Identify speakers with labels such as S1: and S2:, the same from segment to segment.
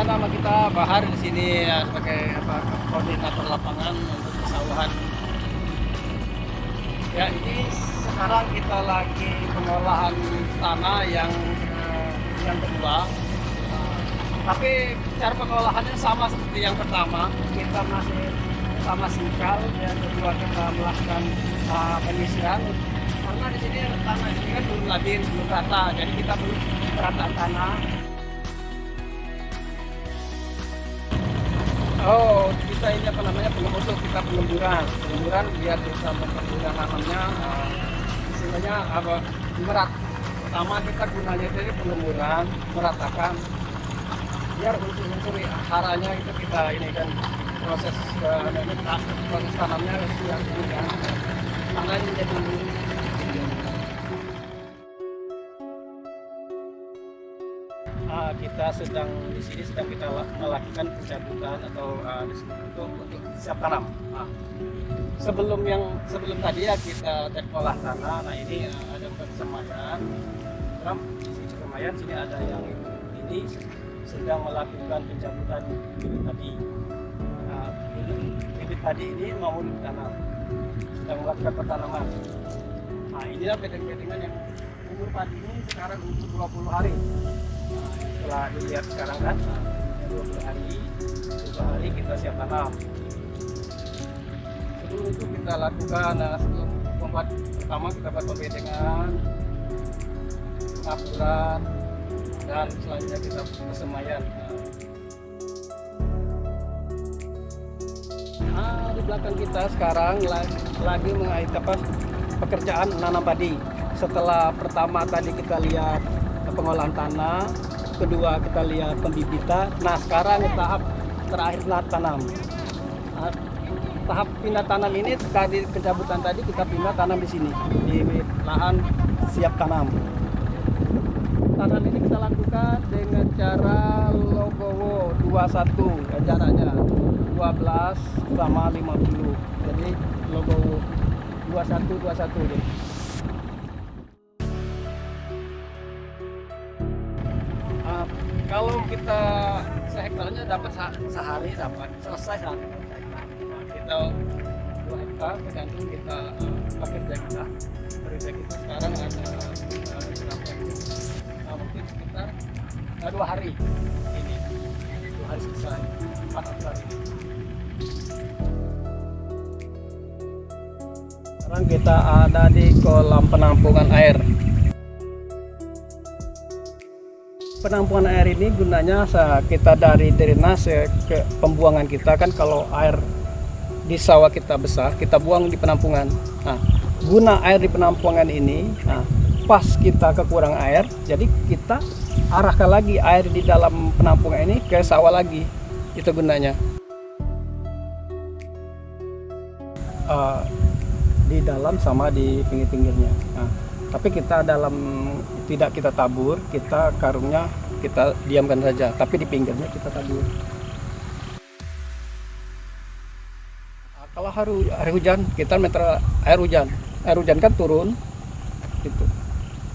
S1: nama kita Bahar di sini ya, sebagai koordinator lapangan untuk pesawahan. Ya, ini sekarang kita lagi pengolahan tanah yang kedua. Tapi cara pengolahannya sama seperti yang pertama. Kita masih sama singkal, yang kedua kita melakukan penyisiran. Karena di sini tanah ini kan belum labil, belum rata, jadi kita perlu perataan tanah. Oh, kita ini apa namanya, untuk kita pengemburan biar bisa mempermudah nanamnya. Istilahnya apa, merat. Pertama kita gunanya dari pengemburan, meratakan biar unsur-unsur haranya itu kita ini kan proses proses tanamnya yang kemudian tanahnya menjadi kita di sini sedang kita melakukan pencabutan atau untuk siap tanam. Sebelum tadi ya kita olah tanah. Nah ini ada persemayan. Di sini persemayan, sini ada yang ini sedang melakukan pencabutan bibit tadi. Bibit tadi ini mau ditanam, sedang melakukan pertanaman. Nah inilah bedeng-bedengan yang umur padi ini sekarang umur 20 hari. Setelah dilihat sekarang kan 20 hari kita siap tanam. Sebelum itu kita lakukan sebelum membuat pertama kita buat pembedengan, pengapuran, dan selanjutnya kita persemayan. Di belakang kita sekarang lagi mengakhiri pekerjaan nanam padi. Setelah pertama tadi kita lihat pengolahan tanah, kedua kita lihat pembibitan. Nah sekarang tahap terakhir tanam. Tahap pindah tanam ini tadi pencabutan tadi kita pindah tanam di sini di lahan siap tanam. Tanam ini kita lakukan dengan cara logowo 21, jaraknya 12 sama 50. Jadi logowo 21 deh. Kalau kita sehektarnya dapat sehari dapat selesai sehari. Kita 2 hektar tergantung kita pekerja kita sekarang ada mungkin sekitar 2 hari ini 2 hari selesai 4 hektar ini. Sekarang kita ada di kolam penampungan air. Penampungan air ini gunanya kita dari drainase ke pembuangan kita kan, kalau air di sawah kita besar kita buang di penampungan. Nah, guna air di penampungan ini, pas kita kekurangan air, jadi kita arahkan lagi air di dalam penampungan ini ke sawah lagi. Itu gunanya. Di dalam sama di pinggir-pinggirnya. Tapi kita tidak kita tabur, kita karungnya kita diamkan saja, tapi di pinggirnya kita tabur. Kalau hari hujan kita meter air hujan kan turun gitu.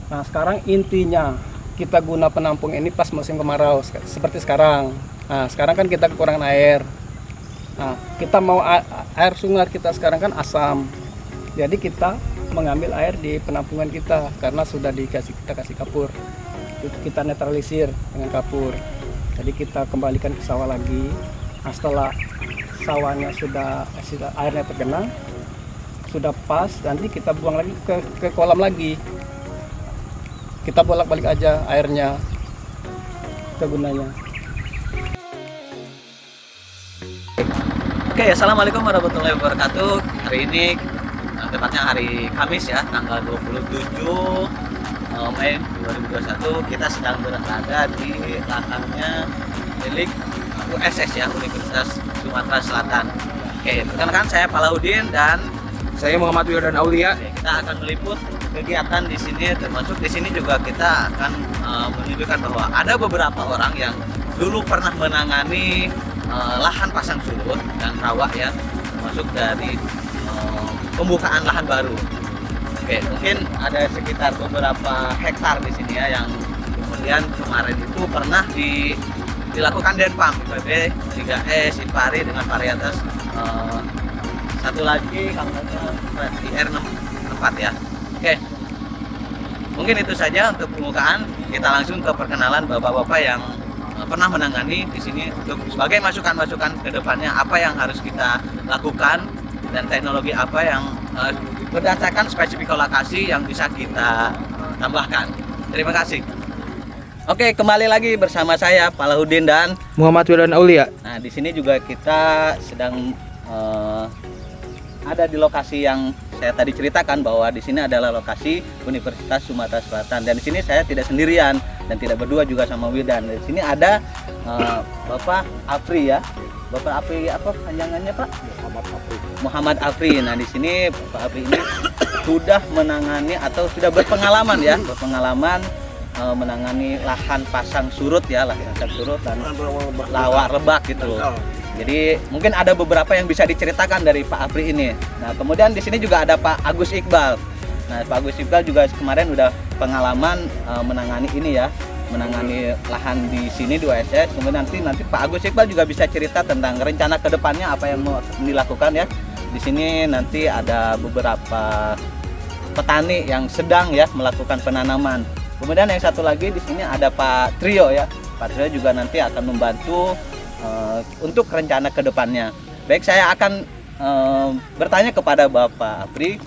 S1: Nah sekarang intinya kita guna penampung ini pas musim kemarau seperti sekarang. Nah sekarang kan kita kekurangan air. Nah kita mau air sungai kita sekarang kan asam, jadi kita mengambil air di penampungan kita karena sudah kita kasih kapur, kita netralisir dengan kapur. Jadi kita kembalikan ke sawah lagi. Nah, setelah sawahnya sudah airnya tergenang, sudah pas, nanti kita buang lagi ke kolam lagi. Kita bolak-balik aja airnya ke gunanya.
S2: Oke, assalamualaikum warahmatullahi wabarakatuh. Hari ini tepatnya hari Kamis ya, tanggal 27 Mei 2021, kita sedang berada di lahannya milik USS ya, Universitas Sumatera Selatan. Oke, perkenalkan saya Palaudin dan
S3: saya Muhammad Wirdan Aulia.
S2: kita akan meliput kegiatan di sini, termasuk di sini juga kita akan menunjukkan bahwa ada beberapa orang yang dulu pernah menangani lahan pasang surut dan rawa ya, termasuk dari pembukaan lahan baru. Oke, mungkin ada sekitar beberapa hektar di sini ya yang kemudian kemarin itu pernah dilakukan Denpam IPB 3S Inpari dengan varietas satu lagi kampanye IR64 ya. Oke, mungkin itu saja untuk pembukaan. Kita langsung ke perkenalan bapak-bapak yang pernah menangani di sini untuk sebagai masukan-masukan ke depannya apa yang harus kita lakukan dan teknologi apa yang berdasarkan spesifik lokasi yang bisa kita tambahkan. Terima kasih. Oke, kembali lagi bersama saya Palahuddin dan
S3: Muhammad Wirdan Aulia.
S2: nah di sini juga kita sedang ada di lokasi yang saya tadi ceritakan bahwa di sini adalah lokasi Universitas Sumatera Selatan dan di sini saya tidak sendirian dan tidak berdua juga sama Wirdan. Di sini ada Bapak Afri ya. Bapak Afri apa panjangannya Pak? Muhammad Afri. Nah di sini Bapak Afri ini sudah menangani atau sudah berpengalaman ya, menangani lahan pasang surut ya, lahan pasang surut dan lawak lebak gitu. Jadi mungkin ada beberapa yang bisa diceritakan dari Pak Afri ini. Nah kemudian di sini juga ada Pak Agus Iqbal. Nah Pak Agus Iqbal juga kemarin udah pengalaman menangani ini ya, menangani lahan di sini di OSS. Kemudian nanti Pak Agus Iqbal juga bisa cerita tentang rencana kedepannya apa yang mau dilakukan ya. Di sini nanti ada beberapa petani yang sedang ya melakukan penanaman. Kemudian yang satu lagi di sini ada Pak Trio ya. Pak Trio juga nanti akan membantu untuk rencana kedepannya. Baik, saya akan bertanya kepada Bapak Afri.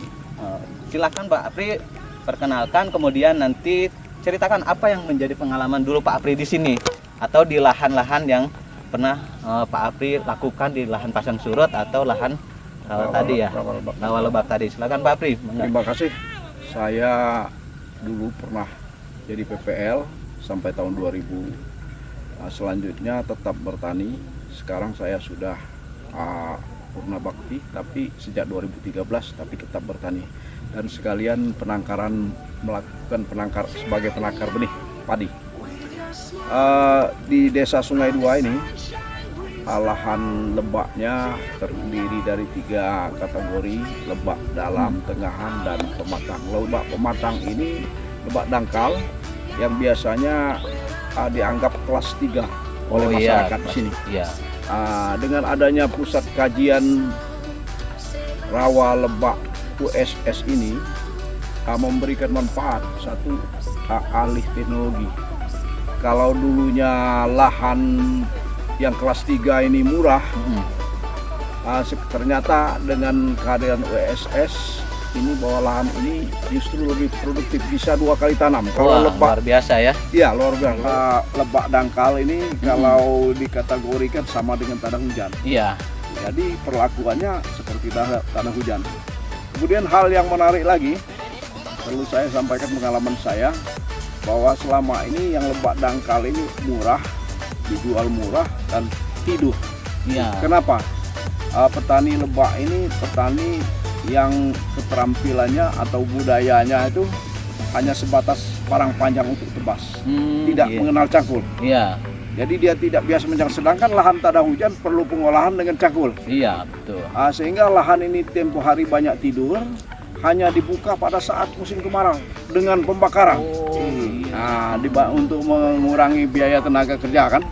S2: Silakan Pak Afri perkenalkan, kemudian nanti ceritakan apa yang menjadi pengalaman dulu Pak Afri di sini atau di lahan-lahan yang pernah Pak Afri lakukan di lahan pasang surut atau lahan tadi ya, rawa lebak tadi. Silakan Pak Afri.
S4: Terima kasih. Saya dulu pernah jadi PPL sampai tahun 2000. Selanjutnya tetap bertani. Sekarang saya sudah purna bakti, tapi sejak 2013 tapi tetap bertani. Dan sekalian melakukan sebagai penangkar benih padi. Di Desa Sungai Dua ini lahan lebaknya terdiri dari 3 kategori: lebak dalam, tengahan, dan pematang. Lebak pematang ini lebak dangkal yang biasanya dianggap kelas 3 oleh masyarakat di sini.
S2: Iya.
S4: Dengan adanya pusat kajian rawa lebak USS ini memberikan manfaat satu, alih teknologi. Kalau dulunya lahan yang kelas 3 ini murah, ternyata dengan kehadiran USS ini bahwa lahan ini justru lebih produktif, bisa 2 kali tanam. Kalau
S2: luar biasa ya.
S4: Iya, luar biasa. Lebak dangkal ini kalau dikategorikan sama dengan tanah hujan.
S2: Iya.
S4: Jadi perlakuannya seperti tanah hujan. Kemudian hal yang menarik lagi, perlu saya sampaikan pengalaman saya bahwa selama ini yang lebak dangkal ini murah, dijual murah dan hidup.
S2: Iya.
S4: Kenapa? Petani lebak ini petani yang keterampilannya atau budayanya itu hanya sebatas parang panjang untuk tebas, tidak mengenal cangkul.
S2: Iya.
S4: Jadi dia tidak biasa mencangkul. Sedangkan lahan tanah hujan perlu pengolahan dengan cangkul.
S2: Iya, betul.
S4: Sehingga lahan ini tempo hari banyak tidur, hanya dibuka pada saat musim kemarau dengan pembakaran. Untuk mengurangi biaya tenaga kerja kan,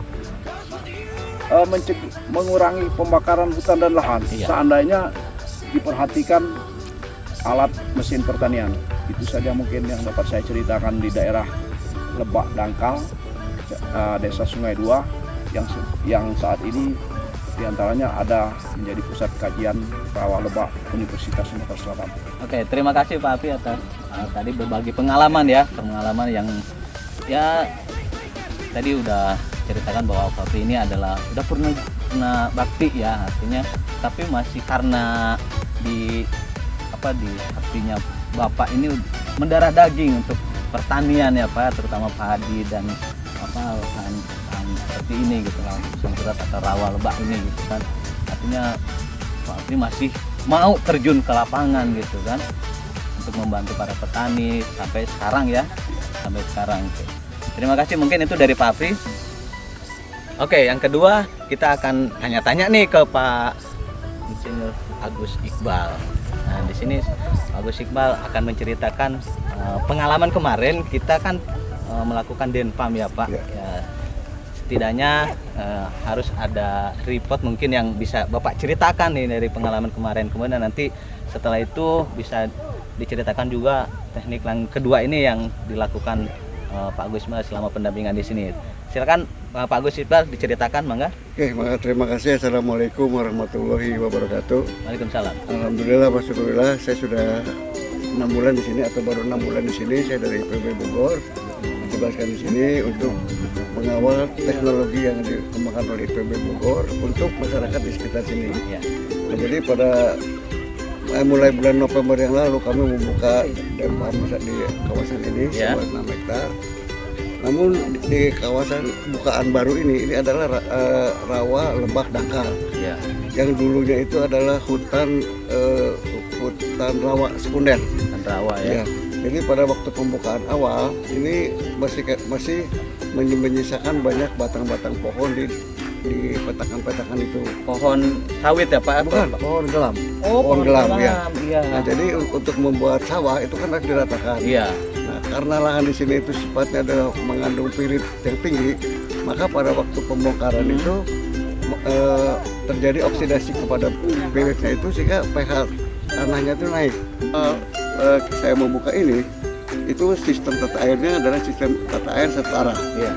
S4: mengurangi pembakaran hutan dan lahan.
S2: Iya.
S4: Seandainya diperhatikan alat mesin pertanian. Itu saja mungkin yang dapat saya ceritakan di daerah Lebak Dangkal, Desa Sungai Dua, yang saat ini diantaranya ada menjadi pusat kajian rawa lebak Universitas Sumatera Selatan.
S2: Oke, terima kasih Pak Afri atas tadi berbagi pengalaman yang ya tadi udah ceritakan bahwa Pak Afri ini adalah udah pernah bakti ya, artinya tapi masih karena di hatinya Bapak ini mendarah daging untuk pertanian ya Pak, terutama padi dan lahan seperti ini gitu, lahan surat atau rawa lebak ini gitu kan. Artinya Pak Afri masih mau terjun ke lapangan gitu kan untuk membantu para petani sampai sekarang ya, sampai sekarang. Terima kasih, mungkin itu dari Pak Afri. Oke, yang kedua kita akan tanya-tanya nih ke Pak Insinyur Agus Iqbal. Nah, di sini Agus Iqbal akan menceritakan pengalaman kemarin kita kan melakukan Denpam ya Pak. Ya. setidaknya harus ada report mungkin yang bisa Bapak ceritakan nih dari pengalaman kemarin. Kemudian nanti setelah itu bisa diceritakan juga teknik yang kedua ini yang dilakukan Pak Gus Iqbal selama pendampingan di sini. Silakan Pak Gus Iqbal diceritakan, mangga.
S5: Oke, terima kasih. Assalamualaikum warahmatullahi wabarakatuh.
S2: Waalaikumsalam.
S5: Alhamdulillah, Alhamdulillah, saya sudah 6 bulan di sini atau baru 6 bulan di sini. Saya dari IPB Bogor, ditugaskan di sini untuk mengawal teknologi yang dikembangkan oleh IPB Bogor untuk masyarakat di sekitar sini.
S2: Ya.
S5: Nah, jadi pada mulai bulan November yang lalu kami membuka dam di kawasan ini
S2: Ya.
S5: seluas 6 hektar. Namun di kawasan bukaan baru ini adalah rawa lebah dangkal.
S2: Ya.
S5: Yang dulunya itu adalah hutan rawa sekunder.
S2: Dan rawa ya.
S5: Ya. Jadi pada waktu pembukaan awal ini masih menyisakan banyak batang-batang pohon di petakan-petakan itu.
S2: Pohon sawit ya Pak?
S5: Bukan, pohon gelam.
S2: Oh,
S5: pohon gelam ya.
S2: Iya.
S5: Nah, jadi untuk membuat sawah itu kan harus diratakan.
S2: Iya.
S5: Nah, karena lahan di sini itu sifatnya adalah mengandung pirit yang tinggi, maka pada waktu pembongkaran itu terjadi oksidasi kepada piritnya itu sehingga pH tanahnya itu naik. Saya membuka ini, itu sistem tata airnya adalah sistem tata air setara.
S2: Iya.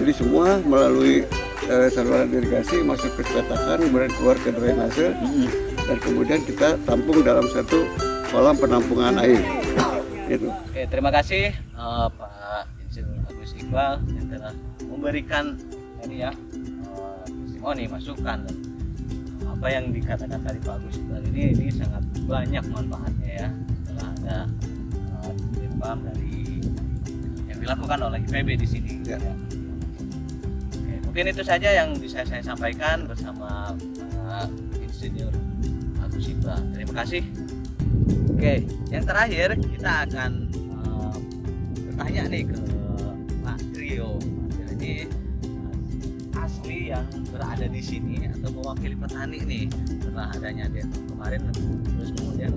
S5: Jadi semua melalui saluran irigasi masuk ke petakan, kemudian keluar ke drainase, dan kemudian kita tampung dalam satu kolam penampungan air. Itu.
S2: Oke, terima kasih Pak Insinyur Agus Iqbal yang telah memberikan ini ya testimoni, masukan dan apa yang dikatakan tadi Pak Agus Iqbal ini sangat banyak manfaatnya ya. Setelah ada dam dari yang dilakukan oleh IPB di sini.
S5: Ya.
S2: Oke, mungkin itu saja yang bisa saya sampaikan bersama Pak Insinyur Agus Iqbal. Terima kasih. Oke, yang terakhir kita akan bertanya nih ke Pak Trio. Ini asli yang berada di sini atau mewakili petani nih setelah adanya demo kemarin, terus kemudian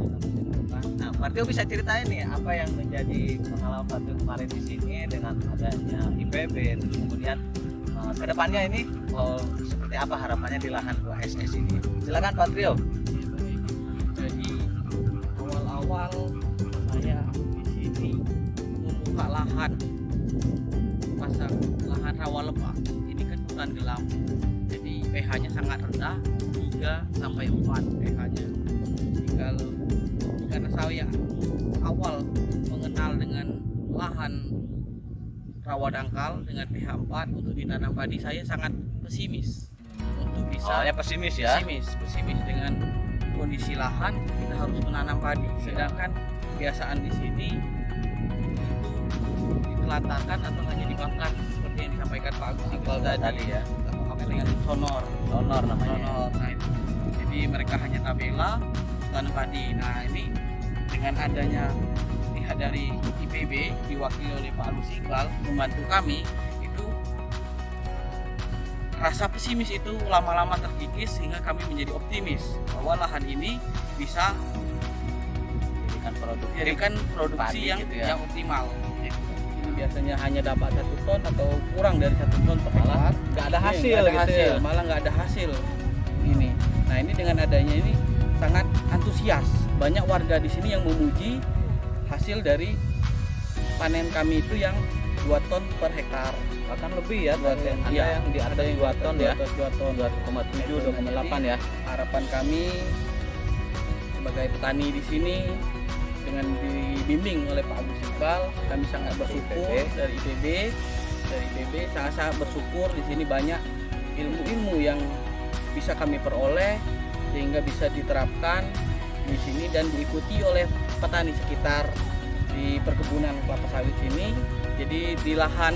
S2: nah Pak Trio bisa ceritain nih apa yang menjadi pengalaman Pak Trio kemarin di sini dengan adanya IPB, terus kemudian kedepannya ini seperti apa harapannya di lahan 2SS ini. Silakan Pak Trio.
S6: Jadi awal saya di sini membuka lahan, pasang lahan rawa lebah. Ini kan hutan gelam, jadi pH-nya sangat rendah, 3 sampai 4 pH-nya. Kalau karena saya awal mengenal dengan lahan rawa dangkal dengan pH 4 untuk ditanam padi, saya sangat pesimis untuk bisa.
S2: Soalnya pesimis ya.
S6: Pesimis dengan kondisi lahan kita harus menanam padi, sedangkan kebiasaan di sini itu ditelantarkan atau hanya dibakar seperti yang disampaikan Pak Agus Iqbal tadi
S2: ya.
S6: Dengan sonor
S2: namanya.
S6: nah itu. Jadi mereka hanya tabela tanam padi. Nah ini dengan adanya pihak dari IPB diwakili oleh Pak Agus Iqbal membantu kami, itu rasa pesimis itu lama-lama terkikis sehingga kami menjadi optimis bahwa lahan ini bisa dijadikan produksi yang
S2: gitu ya.
S6: yang optimal. Ini biasanya hanya dapat 1 ton atau kurang dari 1 ton per hektar.
S2: Nggak ada hasil
S6: Nggak ada
S2: gitu
S6: hasil,
S2: ya.
S6: malah nggak ada hasil ini. Nah ini dengan adanya ini sangat antusias. Banyak warga di sini yang memuji hasil dari panen kami itu yang 2 ton per hektar.
S2: Bahkan lebih ya, ada
S6: Iya,
S2: yang di atas 2 ton ya.
S6: 2 ton.
S2: 2,7, 2,8 ya.
S6: Harapan kami sebagai petani di sini dengan dibimbing oleh Pak Agus Iqbal, kami sangat bersyukur dari IPB sangat bersyukur di sini banyak ilmu-ilmu yang bisa kami peroleh sehingga bisa diterapkan di sini dan diikuti oleh petani sekitar di perkebunan kelapa sawit sini. Jadi di lahan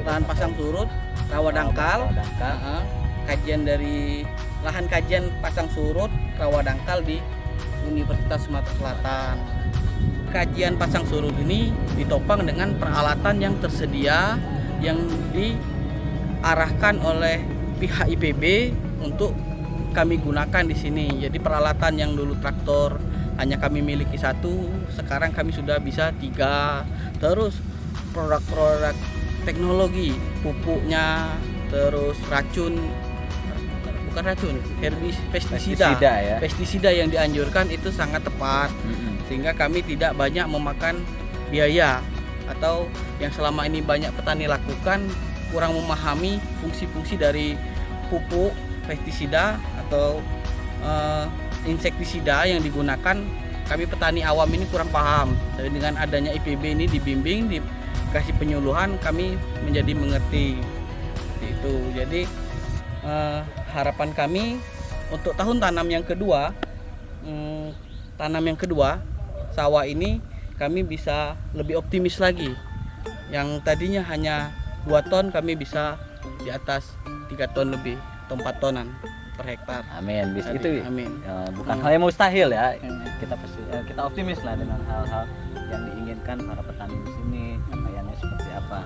S6: pasang surut rawa dangkal, kajian dari lahan kajian pasang surut rawa dangkal di Universitas Sumatera Selatan. Kajian pasang surut ini ditopang dengan peralatan yang tersedia yang diarahkan oleh pihak IPB untuk kami gunakan di sini. Jadi peralatan yang dulu traktor hanya kami miliki 1, sekarang kami sudah bisa 3. Terus produk-produk teknologi, pupuknya, terus racun, bukan racun, pestisida
S2: ya.
S6: pestisida yang dianjurkan itu sangat tepat, sehingga kami tidak banyak memakan biaya, atau yang selama ini banyak petani lakukan kurang memahami fungsi-fungsi dari pupuk pestisida atau insektisida yang digunakan. Kami petani awam ini kurang paham. Dan dengan adanya IPB ini dibimbing, dikasih penyuluhan, kami menjadi mengerti. Seperti itu. Jadi harapan kami untuk tahun tanam yang kedua, sawah ini kami bisa lebih optimis lagi. Yang tadinya hanya 2 ton, kami bisa di atas 3 ton lebih atau 4 tonan per hektar.
S2: Amin.
S6: Itu
S2: Itu
S6: amin.
S2: bukan hal yang mustahil ya. Kita optimis lah dengan hal-hal yang diinginkan para petani di sini, capaiannya seperti apa.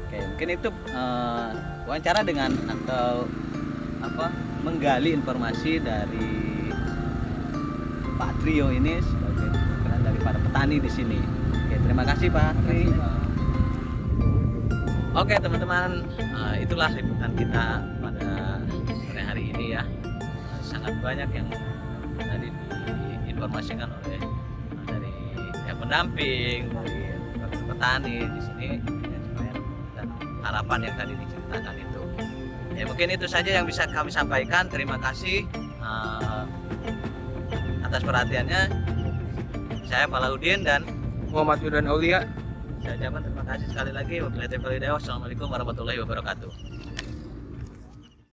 S2: Oke, mungkin itu wawancara dengan atau menggali informasi dari Pak Trio ini sebagai perwakilan dari para petani di sini. Oke, terima kasih Pak Tri. Oke teman-teman, itulah liputan kita pada sore hari ini ya. Sangat banyak yang tadi diinformasikan oleh dari yang pendamping, dari petani di sini, dan harapan yang tadi diceritakan itu. Ya mungkin itu saja yang bisa kami sampaikan. Terima kasih atas perhatiannya. Saya Palaudin dan
S3: Muhammad Yudan Aulia.
S2: saya ucapkan terima kasih sekali lagi. Wabillahi taufiq wal hidayah. Wassalamualaikum warahmatullahi wabarakatuh.